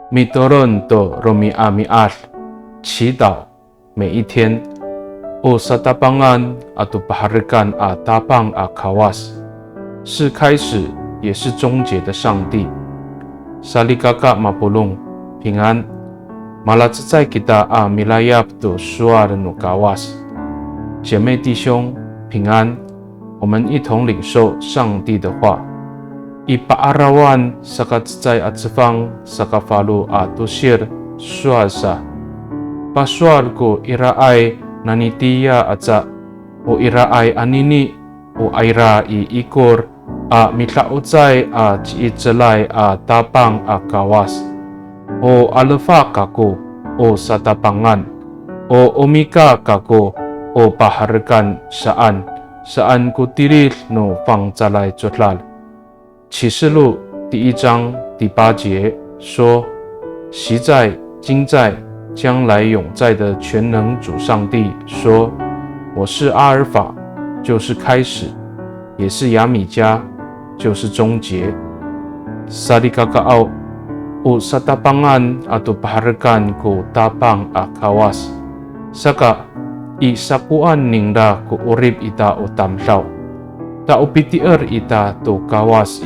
Mitoron to romi amial， 祈祷每一天。O satapangan atau paharikan atapang akawas， 是开始也是终结的上帝。Salikaka mapulung， 平安。Malatsai kita milayap to suar no kawas， 姐妹弟兄平安，我们一同领受上帝的话。Ipaarawan sakatsay at sifang sakafalu atusir suasa. Paswal ko iraay nanitiya at sa o iraay anini o ayra iikor mitlautsay chiitsalay tapang kawas. O alfa kako o satapangan. O umika kako o paharkan saan ko tiril no pangcalay chotlal。启示录第1章第8节说：昔在、今在、将来永在的全能主上帝说：我是阿尔法，就是开始，也是亚米迦，就是终结。Salikakaaw o satapangan atau paharkan ko tapang akawas saka isakuan ningda ko urip ita o tamlaw ta upitier ita to kawas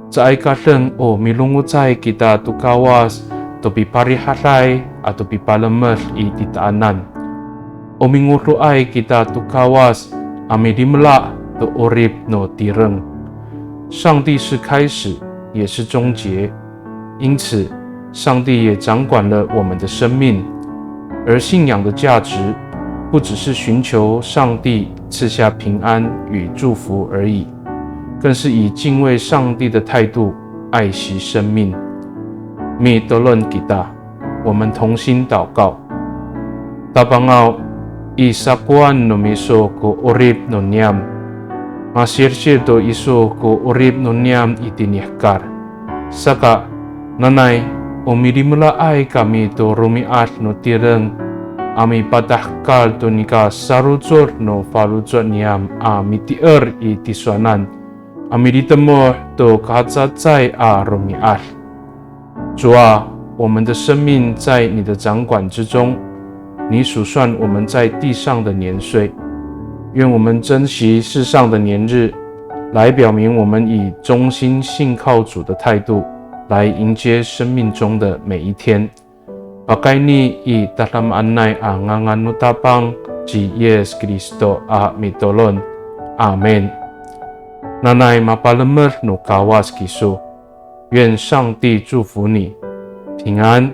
sa ay kateng o milungutsay kita to kawas to piparihalay at to pipalamer titaanan o mingutluay kita to kawas amidimla to urip no tireng。 上帝是开始也是终结，因此上帝也掌管了我们的生命，而信仰的价值不只是寻求上帝赐下平安与祝福而已，更是以敬畏上帝的态度爱惜生命。Mitolon kita， 我们同心祷告。Tapangaw isakuan no miso ko urip no niam, masirsil to iso ko urip no niam itinihkar. Saka nanay umirimula ay kami to rumiat no tireng。Ami patahkal to nika sarutsor no falutsor niam mitier itiswanan ami ditemo to katsatsai romial。 主啊，我们的生命在你的掌管之中，你数算我们在地上的年岁，愿我们珍惜世上的年日，来表明我们以忠心信靠主的态度来迎接生命中的每一天。Pakai ni dalam anay ngangan nutapang ji Yesus Kristo mitolon. Amen. Nanay mapalamer no kawas kiso. 愿上帝祝福你，平安。